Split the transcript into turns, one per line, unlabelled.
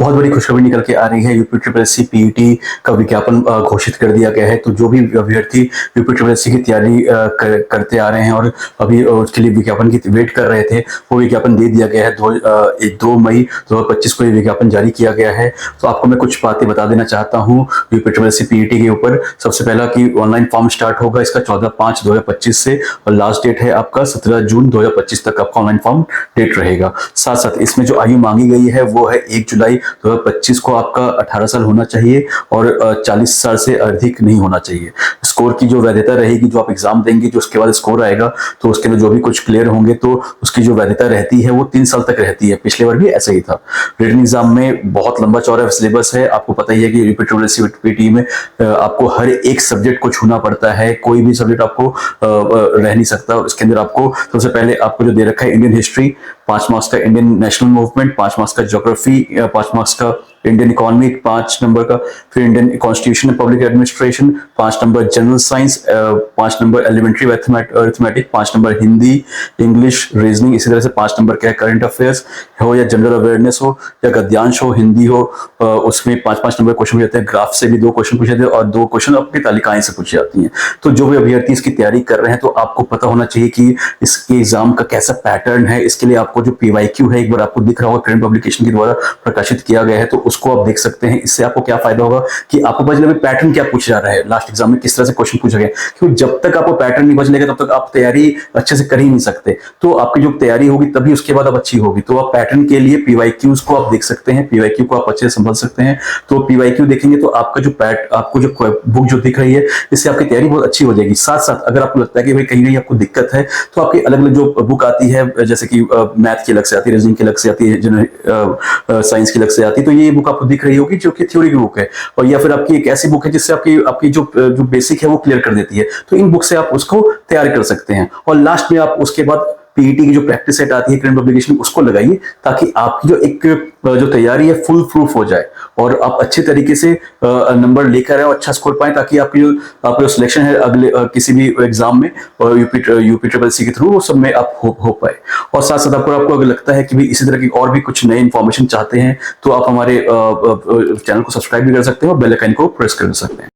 बहुत बड़ी खुशखबरी निकल के आ रही है। यूपी ट्रिपल एससी पीईटी का विज्ञापन घोषित कर दिया गया है। तो जो भी अभ्यर्थी यूपी ट्रिपल एससी की तैयारी करते आ रहे हैं और अभी उसके लिए विज्ञापन की वेट कर रहे थे, वो विज्ञापन दे दिया गया है। 2 मई 2025 को ये विज्ञापन जारी किया गया है। तो आपको मैं कुछ बातें बता देना चाहता हूँ यूपी ट्रिपल एससी पीईटी के ऊपर। सबसे पहला कि ऑनलाइन फॉर्म स्टार्ट होगा इसका 14/5/2025 से, और लास्ट डेट है आपका 17 जून 2025 तक आपका ऑनलाइन फॉर्म डेट रहेगा। साथ साथ इसमें जो आयु मांगी गई है वो है 1 जुलाई 2025 को आपका 18 साल होना चाहिए और 40 साल से अधिक नहीं होना चाहिए। स्कोर की जो वैधता रहेगी, जो आप एग्जाम देंगे, जो उसके बाद स्कोर आएगा तो उसके अंदर जो भी कुछ क्लियर होंगे तो उसकी जो वैधता रहती है वो 3 साल तक रहती है। पिछले बार भी ऐसा ही था। रिटन एग्जाम में बहुत लंबा चौड़ा सिलेबस है। आपको पता ही है कि यूपी ट्रिपल एससी पीईटी में आपको हर एक सब्जेक्ट को छूना पड़ता है। कोई भी सब्जेक्ट आपको रह नहीं सकता। इसके अंदर आपको सबसे पहले आपको जो दे रखा है इंडियन हिस्ट्री 5 मार्क्स का, इंडियन नेशनल मूवमेंट 5 मार्क्स का, ज्योग्राफी 5 मार्क्स का, इंडियन इकोनॉमी 5 नंबर का, फिर Indian constitution and public administration 5 number, general science 5 number, elementary arithmetic 5 number, Hindi, English, reasoning इसी तरह से 5 नंबर का, करंट अफेयर्स हो या जनरल अवेयरनेस हो या गद्यांश हो, हिंदी हो, उसमें 5-5 नंबर क्वेश्चन पूछे जाते हैं। ग्राफ से भी 2 क्वेश्चन पूछे जाते हैं और 2 क्वेश्चन अपनी तालिकाएं से पूछी जाती हैं। तो जो भी अभ्यर्थी इसकी तैयारी कर रहे हैं तो आपको पता होना चाहिए कि इसके एग्जाम का कैसा पैटर्न है। इसके लिए आपको जो पीवाईक्यू है एक बार आपको दिख रहा होगा, करंट पब्लिकेशन के द्वारा प्रकाशित किया गया है, तो उसको आप देख सकते हैं। इससे आपको क्या फायदा होगा कि आपको पता चलेगा पैटर्न क्या पूछा जा रहा है, लास्ट एग्जाम में किस तरह से क्वेश्चन पूछा गया। क्योंकि जब तक आपको पैटर्न नहीं बचलेगा तब तक आप तैयारी अच्छे से कर ही नहीं सकते। तो आपकी जो तैयारी होगी तभी उसके बाद अब अच्छी होगी। तो आप पैटर्न के लिए पीवाईक्यूज को आप देख सकते हैं, पीवाईक्यू को आप अच्छे से समझ सकते हैं। तो पीवाईक्यू देखेंगे तो आपका जो आपको जो बुक जो दिख रही है इससे आपकी तैयारी बहुत अच्छी हो जाएगी। साथ साथ अगर आपको लगता है कि भाई कहीं कहीं आपको दिक्कत है तो आपकी अलग अलग जो बुक आती है, जैसे कि मैथ की अलग से आती है, रीजनिंग की अलग से आती है, साइंस की अलग से आती है, तो ये बुक आपको दिख रही होगी जो कि थ्योरी की बुक है। और या फिर आपकी एक ऐसी बुक है जिससे आपकी जो बेसिक है वो क्लियर कर देती है। तो इन बुक से आप उसको तैयार कर सकते हैं। और लास्ट में आप उसके बाद पीईटी की जो प्रैक्टिस सेट आती है करंट पब्लिकेशन, उसको लगाइए ताकि आपकी जो एक जो तैयारी है फुल प्रूफ हो जाए और आप अच्छे तरीके से नंबर लेकर आए और अच्छा स्कोर पाए, ताकि आपकी जो सिलेक्शन है अगले किसी भी एग्जाम में यूपी ट्रिपल एससी के थ्रू वो सब में आप हो पाए। और साथ साथ आपको अगर लगता है कि भी इसी तरह की और भी कुछ नई इन्फॉर्मेशन चाहते हैं तो आप हमारे चैनल को सब्सक्राइब भी कर सकते हैं और बेल आइकन को प्रेस कर सकते हैं।